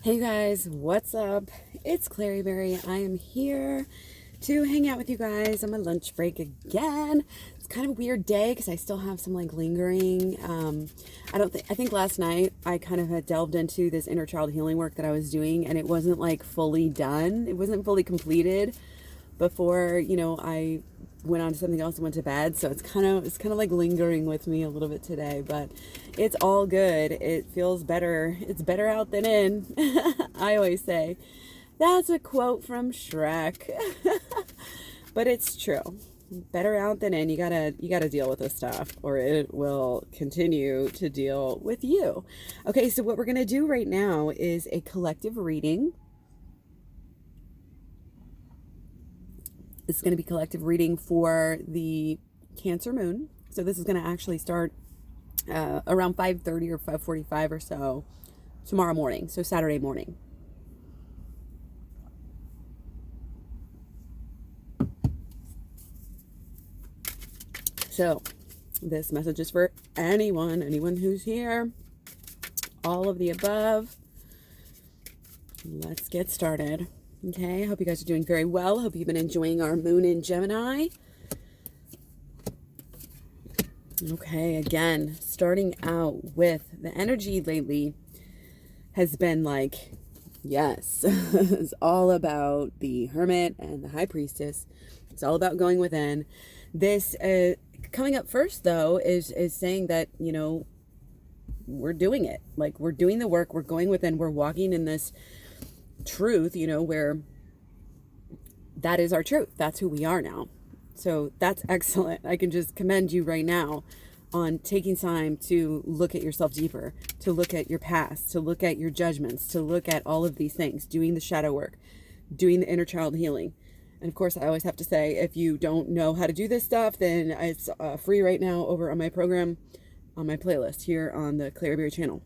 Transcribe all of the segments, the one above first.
Hey guys, what's up? It's KlaireeBerry. I am here to hang out with you guys on my lunch break again. It's kind of a weird day because I still have some lingering. I think last night I kind of had delved into this inner child healing work that I was doing, and it wasn't fully done. It wasn't fully completed before, I went on to something else and went to bed. So it's kind of like lingering with me a little bit today, but it's all good. It feels better. It's better out than in. I always say that's a quote from Shrek, but it's true. Better out than in. You gotta deal with this stuff, or it will continue to deal with you. Okay, so what we're gonna do right now is a collective reading. This is going to be collective reading for the Cancer moon. So this is going to actually start around 5:30 or 5:45 or so tomorrow morning. So Saturday morning. So this message is for anyone who's here. All of the above. Let's get started. Okay, I hope you guys are doing very well. Hope you've been enjoying our moon in Gemini. Okay, again, starting out with the energy lately has been yes, it's all about the Hermit and the High Priestess. It's all about going within. This coming up first, though, is saying that, we're doing it. We're doing the work. We're going within. We're walking in this truth, where that is our truth. That's who we are now. So that's excellent. I can just commend you right now on taking time to look at yourself deeper, to look at your past, to look at your judgments, to look at all of these things, doing the shadow work, doing the inner child healing. And of course, I always have to say, if you don't know how to do this stuff, then it's free right now over on my program, on my playlist here on the KlaireeBerry channel.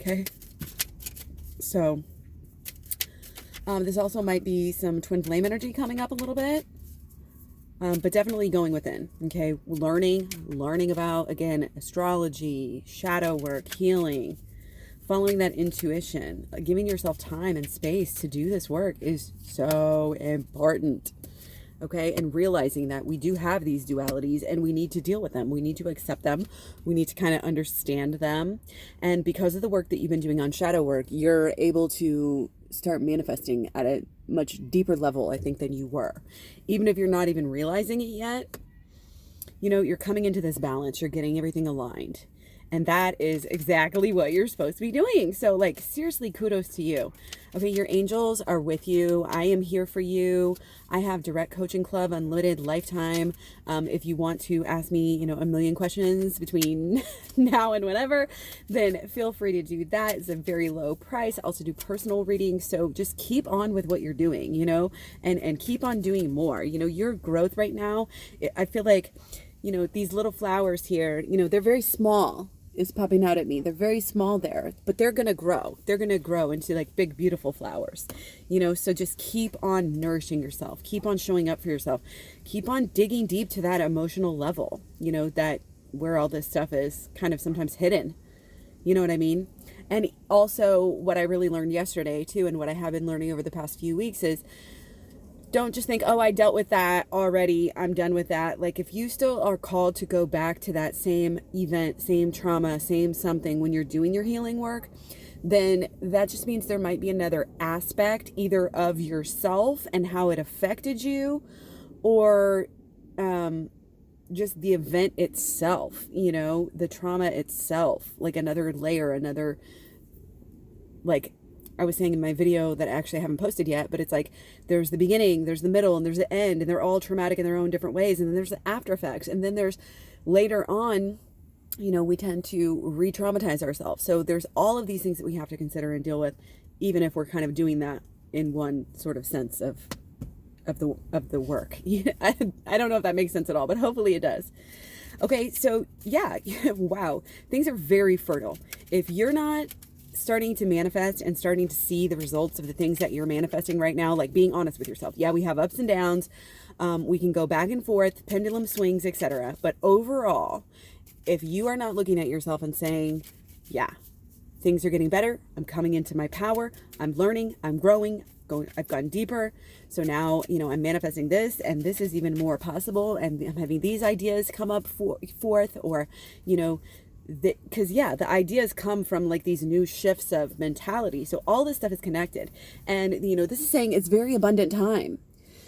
Okay? So this also might be some TwinFlame energy coming up a little bit, but definitely going within, okay? Learning about, again, astrology, shadow work, healing, following that intuition, giving yourself time and space to do this work is so important, okay? And realizing that we do have these dualities and we need to deal with them. We need to accept them. We need to kind of understand them. And because of the work that you've been doing on shadow work, you're able to start manifesting at a much deeper level, I think, than you were. Even if you're not even realizing it yet, you're coming into this balance, you're getting everything aligned. And that is exactly what you're supposed to be doing. So seriously, kudos to you. Okay, your angels are with you. I am here for you. I have Direct Coaching Club, unlimited lifetime. If you want to ask me, a million questions between now and whenever, then feel free to do that. It's a very low price. I also do personal readings. So just keep on with what you're doing, and keep on doing more. Your growth right now, I feel like, these little flowers here, they're very small. Is popping out at me. They're very small there, but they're going to grow. They're going to grow into big, beautiful flowers, so just keep on nourishing yourself. Keep on showing up for yourself. Keep on digging deep to that emotional level, that where all this stuff is kind of sometimes hidden. You know what I mean? And also what I really learned yesterday too, and what I have been learning over the past few weeks is, don't just think, oh, I dealt with that already, I'm done with that. If you still are called to go back to that same event, same trauma, same something when you're doing your healing work, then that just means there might be another aspect either of yourself and how it affected you, or just the event itself, the trauma itself, another layer, another, I was saying in my video that I actually haven't posted yet, but it's there's the beginning, there's the middle, and there's the end, and they're all traumatic in their own different ways. And then there's the after effects. And then there's later on, we tend to re-traumatize ourselves. So there's all of these things that we have to consider and deal with, even if we're kind of doing that in one sort of sense of the work. I don't know if that makes sense at all, but hopefully it does. Okay, so yeah, wow, things are very fertile. If you're not starting to manifest and starting to see the results of the things that you're manifesting right now, being honest with yourself. Yeah, we have ups and downs. We can go back and forth, pendulum swings, etc. But overall, if you are not looking at yourself and saying, yeah, things are getting better. I'm coming into my power. I'm learning. I'm growing. I've gone deeper. So now, I'm manifesting this, and this is even more possible. And I'm having these ideas come up forth, or, because the ideas come from like these new shifts of mentality. So all this stuff is connected. And, this is saying it's very abundant time.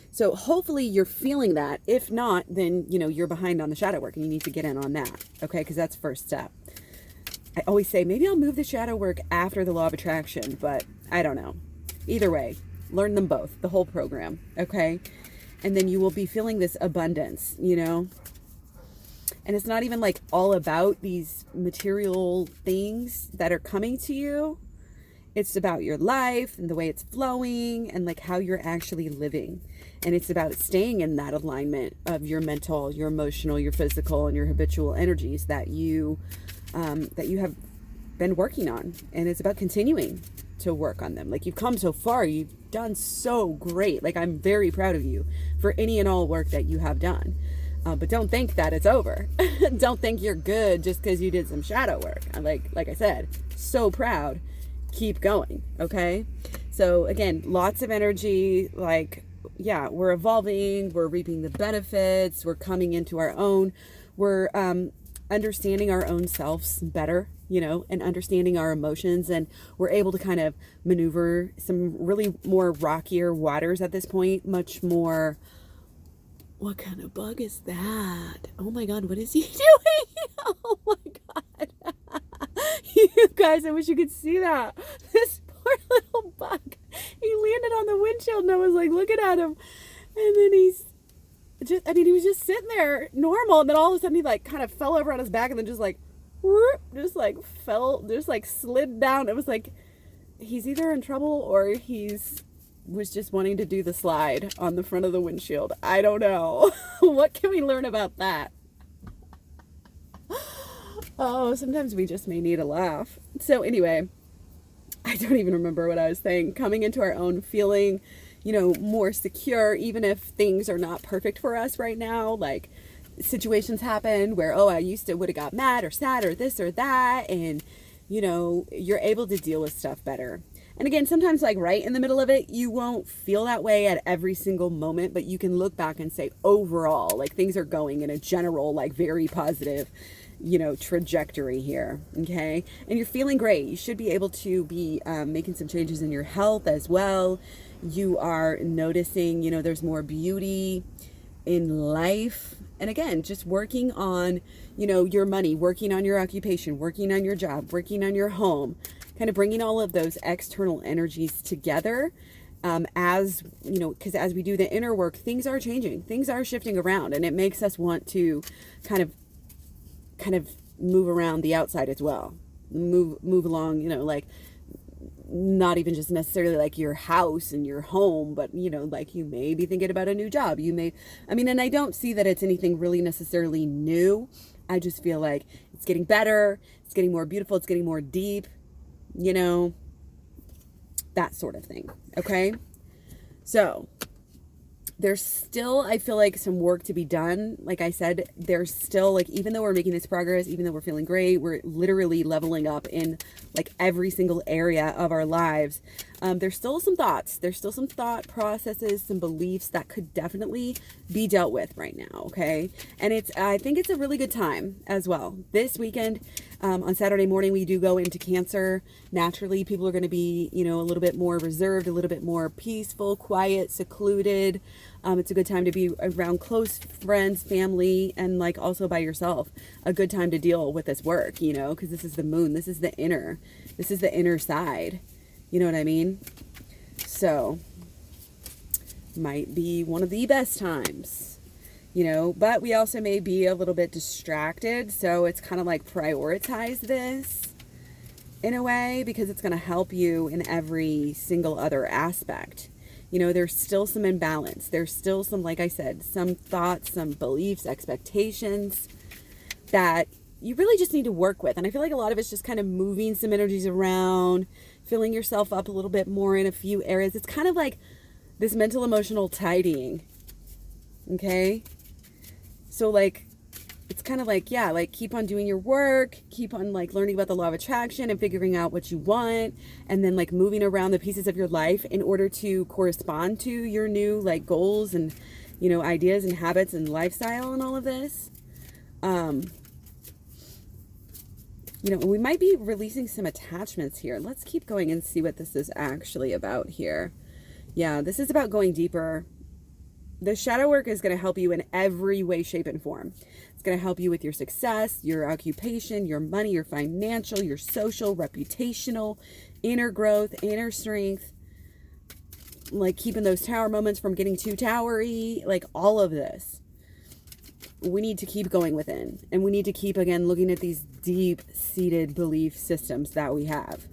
So hopefully you're feeling that. If not, then, you're behind on the shadow work and you need to get in on that. Okay. Because that's first step. I always say, maybe I'll move the shadow work after the law of attraction, but I don't know. Either way, learn them both, the whole program. Okay. And then you will be feeling this abundance, and it's not even like all about these material things that are coming to you. It's about your life and the way it's flowing and like how you're actually living. And it's about staying in that alignment of your mental, your emotional, your physical, and your habitual energies that you have been working on. And it's about continuing to work on them. Like, you've come so far, you've done so great. Like, I'm very proud of you for any and all work that you have done. But don't think that it's over. Don't think you're good just because you did some shadow work. Like I said, so proud. Keep going. Okay. So again, lots of energy. Like, yeah, we're evolving. We're reaping the benefits. We're coming into our own. We're understanding our own selves better, and understanding our emotions. And we're able to kind of maneuver some really more rockier waters at this point. Much more. What kind of bug is that? Oh my God, what is he doing? Oh my God. You guys, I wish you could see that. This poor little bug. He landed on the windshield and I was like looking at him. And then he was just sitting there normal. And then all of a sudden he like kind of fell over on his back and then just like slid down. It was like, he's either in trouble or was just wanting to do the slide on the front of the windshield. I don't know. What can we learn about that? Oh, sometimes we just may need a laugh. So anyway, I don't even remember what I was saying. Coming into our own, feeling, more secure, even if things are not perfect for us right now. Like, situations happen where, I would have got mad or sad or this or that. And, you're able to deal with stuff better. And again, sometimes like right in the middle of it, you won't feel that way at every single moment, but you can look back and say overall, like, things are going in a general, like, very positive, trajectory here. Okay. And you're feeling great. You should be able to be making some changes in your health as well. You are noticing, there's more beauty in life. And again, just working on, your money, working on your occupation, working on your job, working on your home, kind of bringing all of those external energies together. As because as we do the inner work, things are changing, things are shifting around, and it makes us want to kind of move around the outside as well, move along, like not even just necessarily like your house and your home, but like you may be thinking about a new job. And I don't see that it's anything really necessarily new. I just feel like it's getting better, it's getting more beautiful, it's getting more deep, that sort of thing. Okay. So there's still, I feel like, some work to be done. Like I said, there's still, like, even though we're making this progress, even though we're feeling great, we're literally leveling up in like every single area of our lives. There's still some thoughts. There's still some thought processes, some beliefs that could definitely be dealt with right now. Okay. And I think it's a really good time as well. This weekend, on Saturday morning, we do go into Cancer. Naturally, people are going to be, a little bit more reserved, a little bit more peaceful, quiet, secluded. It's a good time to be around close friends, family, and like also by yourself. A good time to deal with this work, because this is the moon. This is the inner side. You know what I mean? So might be one of the best times, but we also may be a little bit distracted. So it's kind of like prioritize this in a way, because it's going to help you in every single other aspect. There's still some imbalance. There's still some, like I said, some thoughts, some beliefs, expectations that you really just need to work with. And I feel like a lot of it's just kind of moving some energies around, filling yourself up a little bit more in a few areas. It's kind of like this mental, emotional tidying. Okay. So like it's kind of like, yeah, like keep on doing your work, keep on like learning about the law of attraction and figuring out what you want, and then like moving around the pieces of your life in order to correspond to your new like goals and, you know, ideas and habits and lifestyle and all of this. You know, we might be releasing some attachments here. Let's keep going and see what this is actually about here. Yeah, this is about going deeper. The shadow work is going to help you in every way, shape, and form. It's going to help you with your success, your occupation, your money, your financial, your social, reputational, inner growth, inner strength, like keeping those tower moments from getting too towery, like all of this. We need to keep going within, and we need to keep, again, looking at these deep-seated belief systems that we have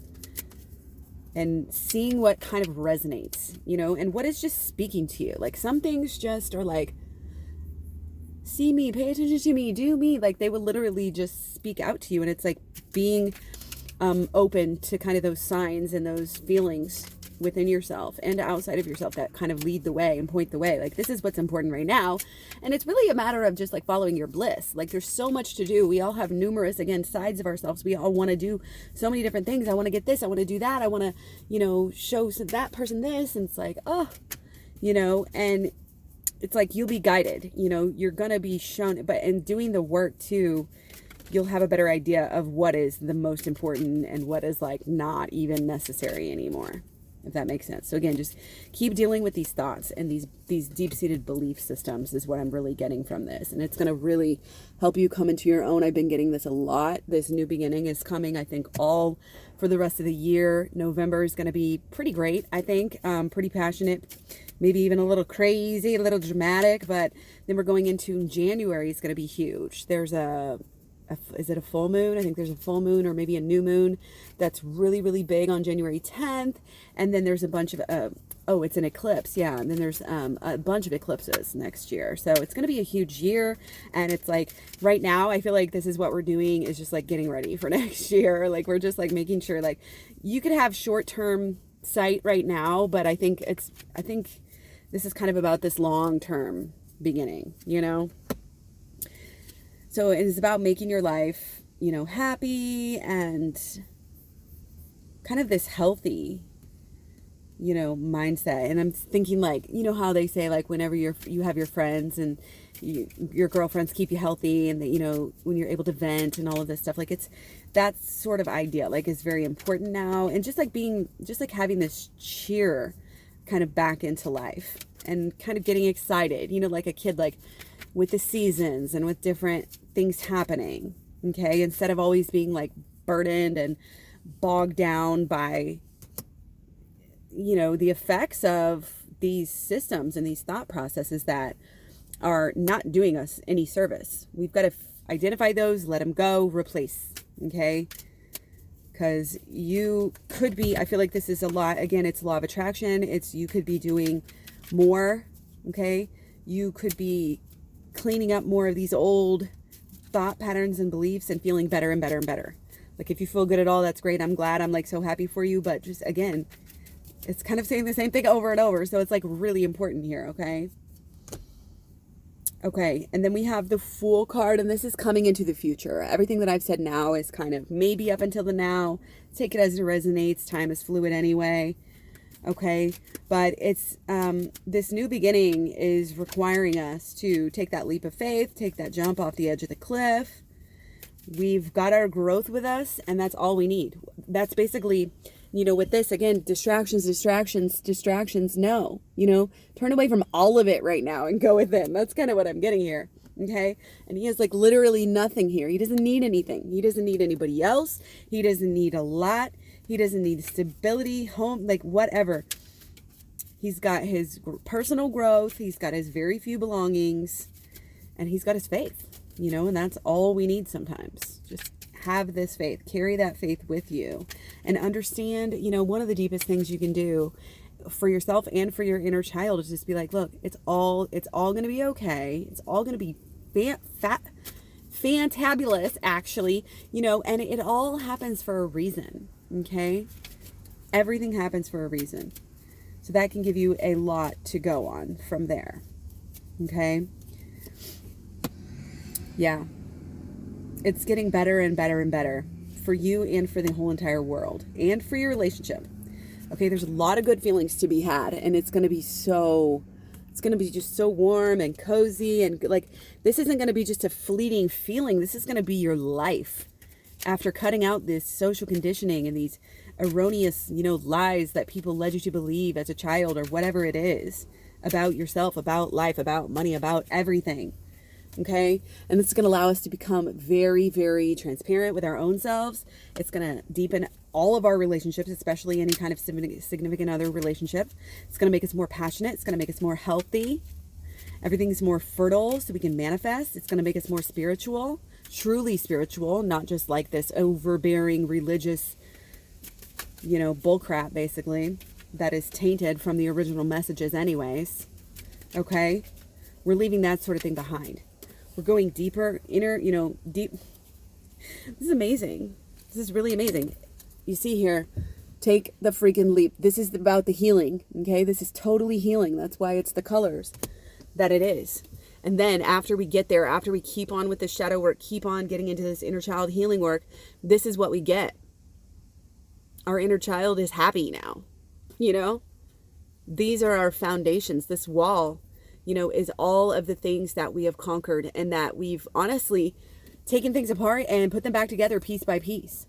and seeing what kind of resonates, you know, and what is just speaking to you. Like some things just are like, see me, pay attention to me, do me. Like they will literally just speak out to you. And it's like being open to kind of those signs and those feelings within yourself and outside of yourself that kind of lead the way and point the way. Like this is what's important right now. And it's really a matter of just like following your bliss. Like there's so much to do. We all have numerous, again, sides of ourselves. We all want to do so many different things. I want to get this. I want to do that. I want to, you know, show that person this. And it's like, oh, you know, and it's like, you'll be guided, you know, you're going to be shown, but in doing the work too, you'll have a better idea of what is the most important and what is like not even necessary anymore, if that makes sense. So again, just keep dealing with these thoughts and these deep-seated belief systems is what I'm really getting from this. And it's going to really help you come into your own. I've been getting this a lot. This new beginning is coming, I think, all for the rest of the year. November is going to be pretty great, I think. Pretty passionate, maybe even a little crazy, a little dramatic. But then we're going into January. It's going to be huge. There's is it a full moon? I think there's a full moon or maybe a new moon that's really, really big on January 10th. And then there's a bunch of, it's an eclipse. Yeah. And then there's a bunch of eclipses next year. So it's going to be a huge year. And it's like right now, I feel like this is what we're doing is just like getting ready for next year. Like we're just like making sure like you could have short-term sight right now, but I think this is kind of about this long-term beginning, you know? So it is about making your life, you know, happy and kind of this healthy, you know, mindset. And I'm thinking like, you know how they say like whenever you have your friends and your girlfriends keep you healthy and that, you know, when you're able to vent and all of this stuff, like that sort of idea like is very important now. And just like having this cheer kind of back into life and kind of getting excited, you know, like a kid, like with the seasons and with different things happening, okay? Instead of always being like burdened and bogged down by, you know, the effects of these systems and these thought processes that are not doing us any service. We've got to identify those, let them go, replace, okay? Because you could be, I feel like this is a lot, again, it's law of attraction. You could be doing more, okay? You could be cleaning up more of these old thought patterns and beliefs and feeling better and better and better. Like if you feel good at all, that's great. I'm glad. I'm like so happy for you. But just again, it's kind of saying the same thing over and over. So it's like really important here. Okay. Okay. And then we have the Fool card, and this is coming into the future. Everything that I've said now is kind of maybe up until the now. Take it as it resonates. Time is fluid anyway. Okay, but it's this new beginning is requiring us to take that leap of faith, take that jump off the edge of the cliff. We've got our growth with us, and that's all we need. That's basically, you know, with this, again, distractions, no. You know, turn away from all of it right now and go within. That's kind of what I'm getting here, okay? And he has like literally nothing here. He doesn't need anything. He doesn't need anybody else. He doesn't need a lot. He doesn't need stability, home, like whatever. He's got his personal growth. He's got his very few belongings. And he's got his faith, you know, and that's all we need sometimes. Just have this faith. Carry that faith with you. And understand, you know, one of the deepest things you can do for yourself and for your inner child is just be like, look, it's all going to be okay. It's all going to be fantabulous, actually, you know, and it all happens for a reason. Okay. Everything happens for a reason. So that can give you a lot to go on from there. Okay. Yeah. it's getting better and better and better for you and for the whole entire world and for your relationship. Okay, there's a lot of good feelings to be had, and it's going to be just so warm and cozy, and like, this isn't going to be just a fleeting feeling. This is going to be your life after cutting out this social conditioning and these erroneous, lies that people led you to believe as a child or whatever it is about yourself, about life, about money, about everything. Okay. And this is going to allow us to become very, very transparent with our own selves. It's going to deepen all of our relationships, especially any kind of significant other relationship. It's going to make us more passionate. It's going to make us more healthy. Everything's more fertile so we can manifest. It's going to make us more spiritual, truly spiritual, not just like this overbearing religious, bullcrap, basically, that is tainted from the original messages anyways. Okay. We're leaving that sort of thing behind. We're going deeper, deep. This is amazing. This is really amazing. You see here, take the freaking leap. This is about the healing, okay? This is totally healing. That's why it's the colors that it is. And then after we get there, after we keep on with the shadow work, keep on getting into this inner child healing work, this is what we get. Our inner child is happy now, These are our foundations. This wall, is all of the things that we have conquered and that we've honestly taken things apart and put them back together piece by piece.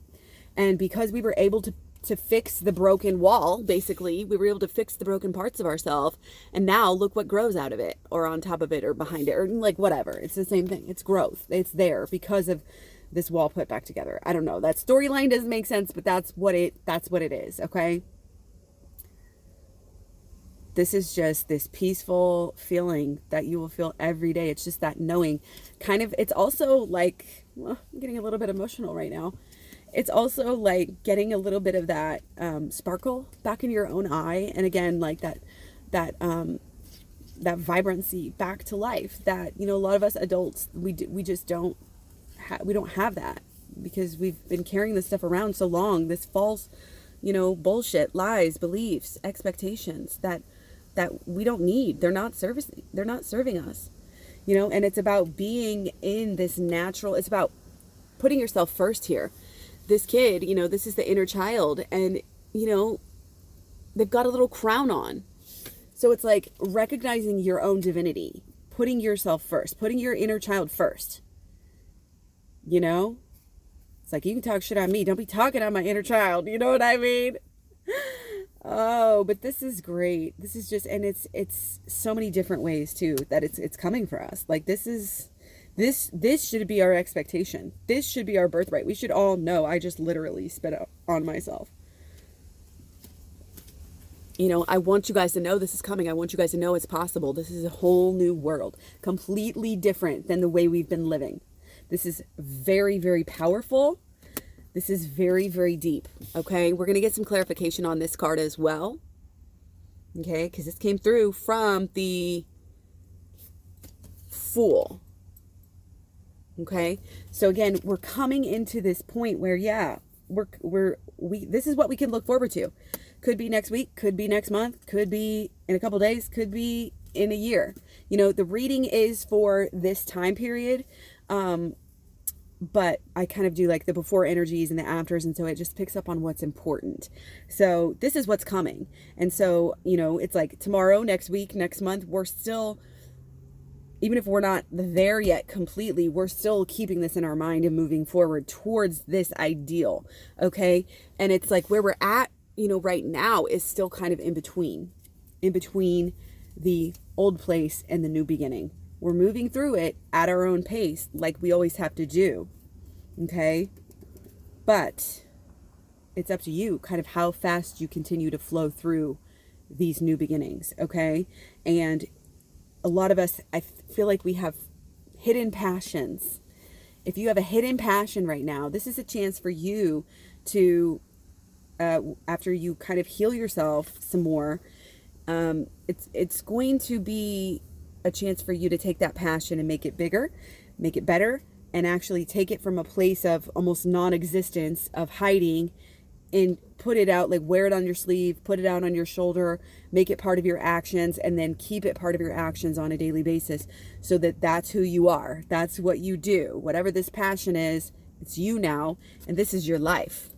And because we were able to fix the broken wall, basically, we were able to fix the broken parts of ourselves. And now look what grows out of it, or on top of it, or behind it, or like whatever. It's the same thing. It's growth. It's there because of this wall put back together. I don't know. That storyline doesn't make sense, but that's what it is. Okay. This is just this peaceful feeling that you will feel every day. It's just that knowing it's also like, well, I'm getting a little bit emotional right now. It's also like getting a little bit of that sparkle back in your own eye. And again, like that vibrancy back to life that, a lot of us adults, we just don't have that because we've been carrying this stuff around so long, this false, bullshit, lies, beliefs, expectations that we don't need. They're not serving us, and it's about being in this natural, it's about putting yourself first here. This kid, this is the inner child, and, they've got a little crown on. So it's like recognizing your own divinity, putting yourself first, putting your inner child first. It's like, you can talk shit on me. Don't be talking on my inner child. You know what I mean? Oh, but this is great. This is just, and it's so many different ways too that it's coming for us. Like this should be our expectation. This should be our birthright. We should all know. I just literally spit out on myself. I want you guys to know this is coming. I want you guys to know it's possible. This is a whole new world, completely different than the way we've been living. This is very, very powerful. This is very, very deep. Okay. We're going to get some clarification on this card as well. Okay. Because this came through from the Fool. Okay. So again, we're coming into this point where, yeah, this is what we can look forward to. Could be next week, could be next month, could be in a couple days, could be in a year. The reading is for this time period. But I kind of do like the before energies and the afters. And so it just picks up on what's important. So this is what's coming. And so, it's like tomorrow, next week, next month, we're still, even if we're not there yet completely, we're still keeping this in our mind and moving forward towards this ideal. Okay. And it's like where we're at, right now is still kind of in between the old place and the new beginning. We're moving through it at our own pace, like we always have to do. Okay. But it's up to you kind of how fast you continue to flow through these new beginnings. Okay. And a lot of us, I feel like we have hidden passions. If you have a hidden passion right now, this is a chance for you to, after you kind of heal yourself some more, it's going to be a chance for you to take that passion and make it bigger, make it better, and actually take it from a place of almost non-existence, of hiding, and put it out, like wear it on your sleeve, put it out on your shoulder, make it part of your actions, and then keep it part of your actions on a daily basis, so that that's who you are. That's what you do. Whatever this passion is, it's you now, and this is your life.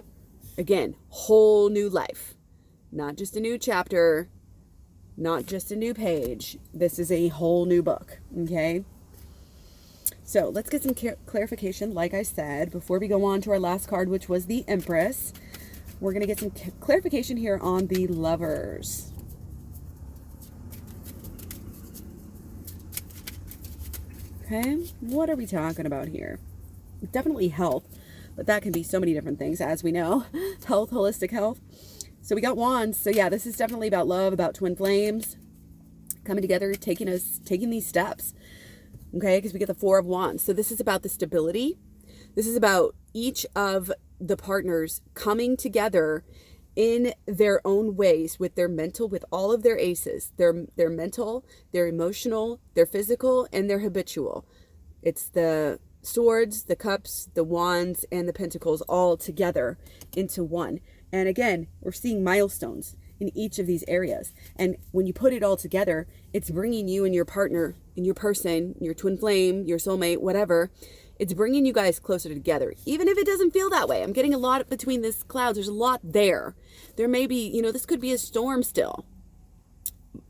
Again, whole new life. Not just a new chapter, not just a new page. This is a whole new book, okay? So let's get some clarification, like I said, before we go on to our last card, which was the Empress. We're going to get some clarification here on the Lovers. Okay, what are we talking about here? Definitely health, but that can be so many different things, as we know. Health, holistic health. So we got Wands. So yeah, this is definitely about love, about twin flames coming together, taking these steps. Okay, because we get the Four of Wands. So this is about the stability. This is about each of the partners coming together in their own ways with their mental, with all of their aces, their mental, their emotional, their physical, and their habitual. It's the swords, the cups, the wands, and the pentacles all together into one. And again, we're seeing milestones in each of these areas. And when you put it all together, it's bringing you and your partner, and your person, your twin flame, your soulmate, whatever, it's bringing you guys closer together, even if it doesn't feel that way. I'm getting a lot between this clouds. There's a lot there. There may be, this could be a storm still,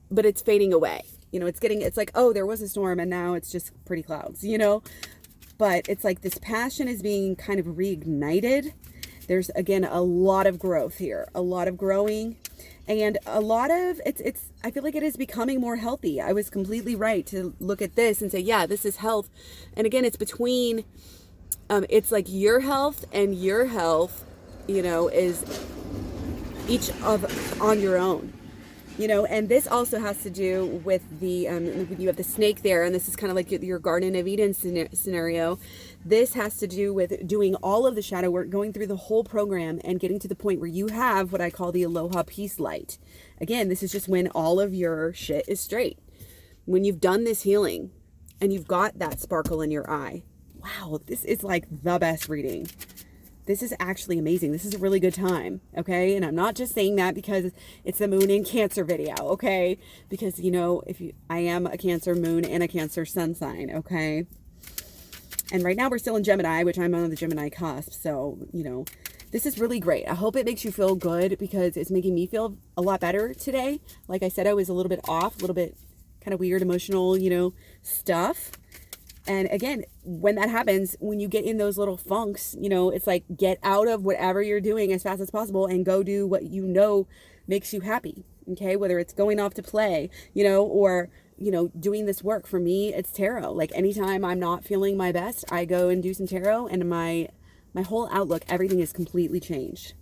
but it's fading away. It's like, oh, there was a storm and now it's just pretty clouds, but it's like this passion is being kind of reignited. There's, again, a lot of growth here, a lot of growing, and a lot of, I feel like it is becoming more healthy. I was completely right to look at this and say, yeah, this is health. And again, it's between, it's like your health and your health, is each of on your own. And this also has to do with the, when you have the snake there, and this is kind of like your Garden of Eden scenario. This has to do with doing all of the shadow work, going through the whole program, and getting to the point where you have what I call the Aloha Peace Light. Again, this is just when all of your shit is straight. When you've done this healing, and you've got that sparkle in your eye. Wow, this is like the best reading. This is actually amazing. This is a really good time, okay? And I'm not just saying that because it's the Moon in Cancer video, okay? Because, I am a Cancer Moon and a Cancer Sun sign, okay? And right now we're still in Gemini, which I'm on the Gemini cusp. So, this is really great. I hope it makes you feel good because it's making me feel a lot better today. Like I said, I was a little bit off, a little bit kind of weird, emotional, stuff. And again, when that happens, when you get in those little funks, it's like get out of whatever you're doing as fast as possible and go do what makes you happy, okay? Whether it's going off to play, or, doing this work. For me, it's tarot. Like anytime I'm not feeling my best, I go and do some tarot, and my whole outlook, everything is completely changed,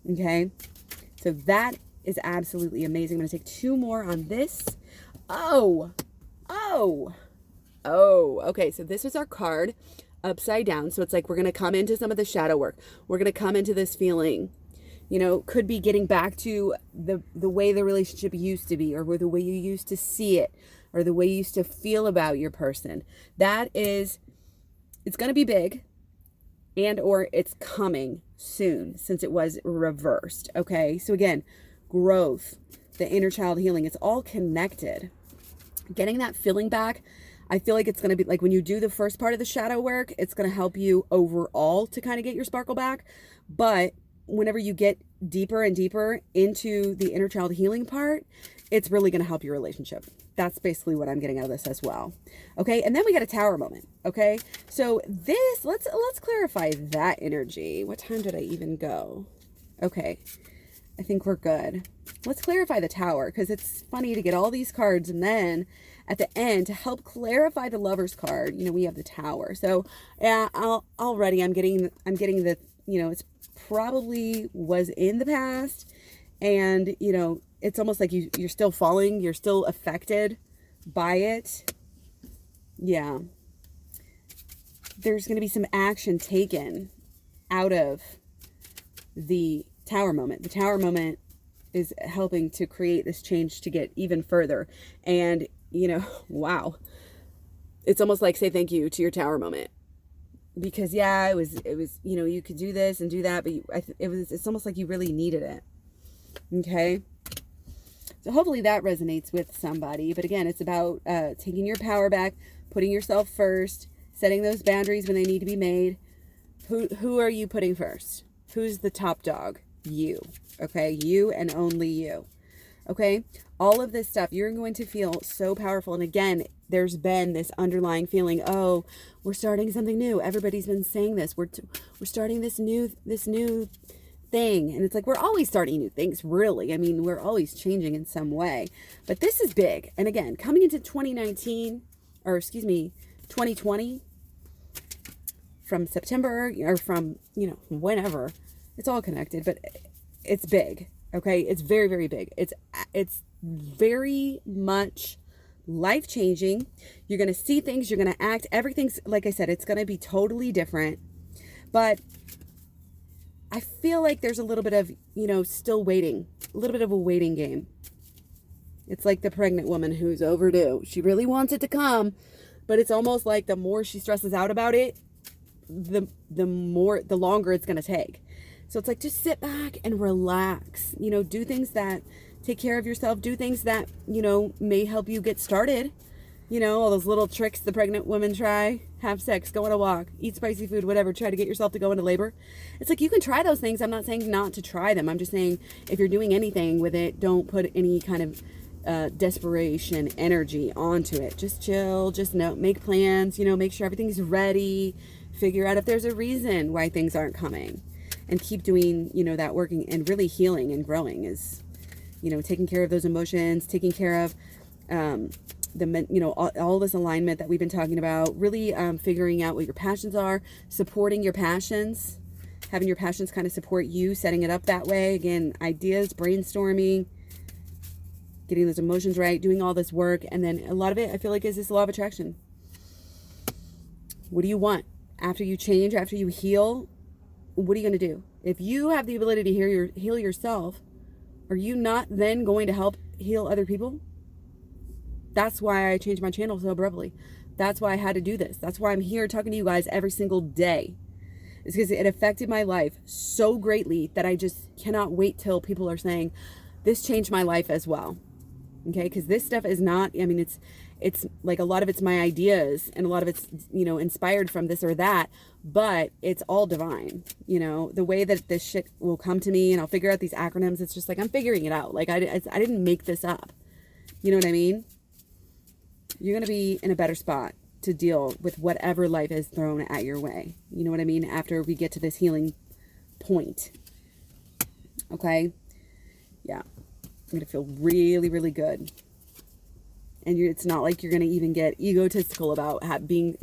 okay? So that is absolutely amazing. I'm going to take two more on this. Oh, okay. So this was our card upside down. So it's like, we're going to come into some of the shadow work. We're going to come into this feeling, could be getting back to the way the relationship used to be, or the way you used to see it, or the way you used to feel about your person. It's going to be big, or it's coming soon, since it was reversed. Okay. So again, growth, the inner child healing, it's all connected. Getting that feeling back, I feel like it's going to be like when you do the first part of the shadow work, it's going to help you overall to kind of get your sparkle back. But whenever you get deeper and deeper into the inner child healing part, it's really going to help your relationship. That's basically what I'm getting out of this as well. Okay. And then we got a tower moment. Okay. So this, let's clarify that energy. What time did I even go? Okay. I think we're good. Let's clarify the tower, because it's funny to get all these cards and then at the end to help clarify the Lovers card, we have the tower. So yeah, I'm getting the, it's probably was in the past, and it's almost like you're still falling, you're still affected by it. Yeah. There's going to be some action taken out of the tower moment. The tower moment is helping to create this change to get even further. And, wow. It's almost like say thank you to your tower moment. because yeah, it was, you know, you could do this and do that, but it's almost like you really needed it. Okay. So hopefully that resonates with somebody. But again, it's about taking your power back, putting yourself first, setting those boundaries when they need to be made. Who are you putting first? Who's the top dog? You. Okay. You and only you. Okay. All of this stuff, you're going to feel so powerful. And again, there's been this underlying feeling, oh, we're starting something new. Everybody's been saying this. We're starting this new thing. And it's like, we're always starting new things, really. I mean, we're always changing in some way. But this is big. And again, coming into 2020, from September or from, you know, whenever, it's all connected, but it's big. Okay. It's very, very big. It's very much life-changing. You're going to see things, you're going to act. Everything's, like I said, it's going to be totally different. But I feel like there's a little bit of, you know, still waiting, a little bit of a waiting game. It's like the pregnant woman who's overdue. She really wants it to come, but it's almost like the more she stresses out about it, the longer it's going to take. So it's like, just sit back and relax, you know, do things that take care of yourself, do things that, you know, may help you get started. You know, all those little tricks the pregnant women try: have sex, go on a walk, eat spicy food, whatever, try to get yourself to go into labor. It's like, you can try those things. I'm not saying not to try them. I'm just saying, if you're doing anything with it, don't put any kind of desperation energy onto it. Just chill, just make plans, you know, make sure everything's ready, figure out if there's a reason why things aren't coming, and keep doing, you know, that working and really healing and growing is, you know, taking care of those emotions, taking care of, you know, all this alignment that we've been talking about, really figuring out what your passions are, supporting your passions, having your passions kind of support you, setting it up that way. Again, ideas, brainstorming, getting those emotions right, doing all this work. And then a lot of it, I feel like, is this law of attraction. What do you want? After you change, after you heal, what are you going to do? If you have the ability to heal yourself, are you not then going to help heal other people? That's why I changed my channel so abruptly. That's why I had to do this. That's why I'm here talking to you guys every single day. It's because it affected my life so greatly that I just cannot wait till people are saying, this changed my life as well. Okay, because this stuff is not, I mean, it's like, a lot of it's my ideas and a lot of it's, you know, inspired from this or that, but it's all divine. You know, the way that this shit will come to me and I'll figure out these acronyms, it's just like, I'm figuring it out. Like, I didn't make this up. You know what I mean? You're going to be in a better spot to deal with whatever life is thrown at your way. You know what I mean? After we get to this healing point. Okay? Yeah. I'm going to feel really, really good. And it's not like you're going to even get egotistical about having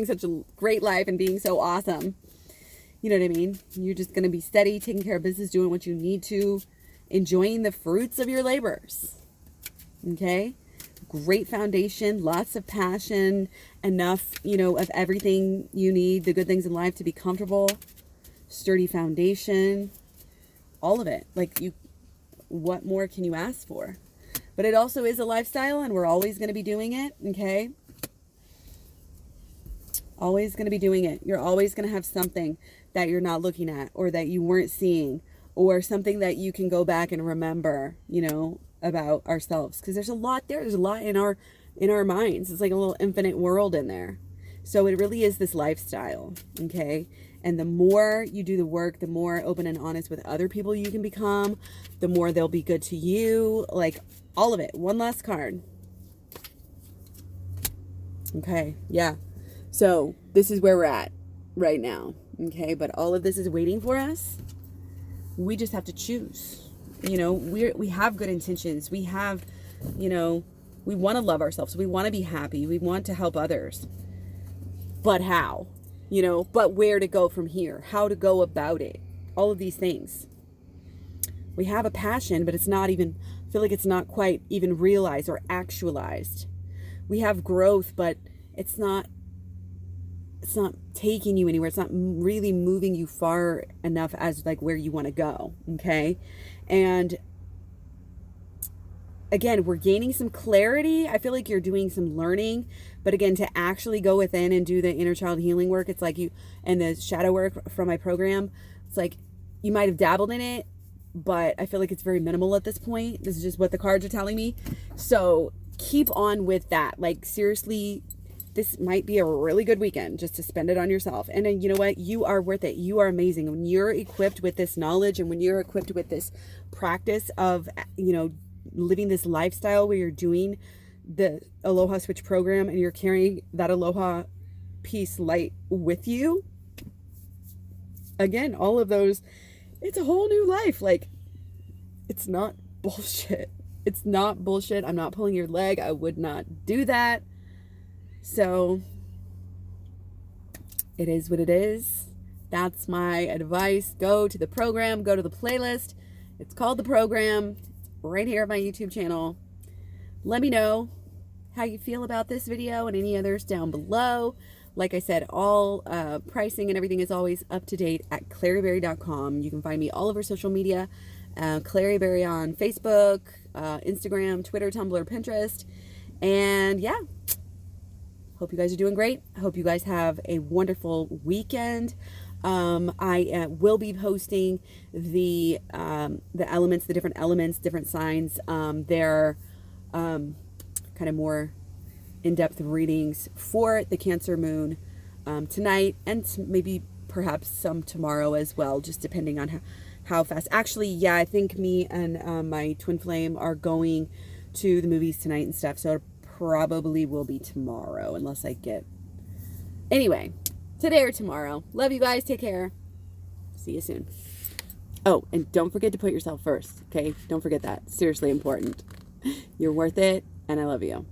such a great life and being so awesome. You know what I mean? You're just going to be steady, taking care of business, doing what you need to, enjoying the fruits of your labors. Okay? Great foundation, lots of passion, enough, you know, of everything you need, the good things in life to be comfortable, sturdy foundation, all of it. Like, what more can you ask for? But it also is a lifestyle, and we're always going to be doing it. Okay. Always going to be doing it. You're always going to have something that you're not looking at, or that you weren't seeing, or something that you can go back and remember, you know, about ourselves, because there's a lot in our minds. It's like a little infinite world in there. So it really is this lifestyle. Okay. And the more you do the work, the more open and honest with other people you can become, the more they'll be good to you. Like, all of it. One last card. Okay. Yeah. So this is where we're at right now. Okay. But all of this is waiting for us. We just have to choose. You know, we have good intentions. We have, you know, we want to love ourselves. We want to be happy. We want to help others. But how? You know, but where to go from here? How to go about it? All of these things. We have a passion, but it's not even, I feel like it's not quite even realized or actualized. We have growth, but it's not taking you anywhere. It's not really moving you far enough as like where you want to go. Okay. And again, we're gaining some clarity. I feel like you're doing some learning, but again, to actually go within and do the inner child healing work, it's like and the shadow work from my program, it's like you might have dabbled in it, but I feel like it's very minimal at this point. This is just what the cards are telling me. So keep on with that. Like, seriously, this might be a really good weekend just to spend it on yourself. And then, you know what? You are worth it. You are amazing. When you're equipped with this knowledge and when you're equipped with this practice of, living this lifestyle where you're doing the Aloha Switch program and you're carrying that Aloha peace light with you, again, all of those, it's a whole new life. Like, it's not bullshit. It's not bullshit. I'm not pulling your leg. I would not do that. So it is what it is. That's my advice. Go to the program, go to the playlist. It's called The Program, right here on my YouTube channel. Let me know how you feel about this video and any others down below. Like I said, all pricing and everything is always up to date at KlaireeBerry.com. You can find me all over social media. KlaireeBerry on Facebook, Instagram, Twitter, Tumblr, Pinterest. And yeah, hope you guys are doing great. I hope you guys have a wonderful weekend. I will be posting the elements, the different elements, different signs. They're kind of more in-depth readings for the Cancer moon tonight, and maybe perhaps some tomorrow as well, just depending on how fast. Actually, yeah, I think me and my twin flame are going to the movies tonight and stuff, so it probably will be tomorrow unless I get... Anyway, today or tomorrow. Love you guys. Take care. See you soon. Oh, and don't forget to put yourself first, okay? Don't forget that. Seriously important. You're worth it, and I love you.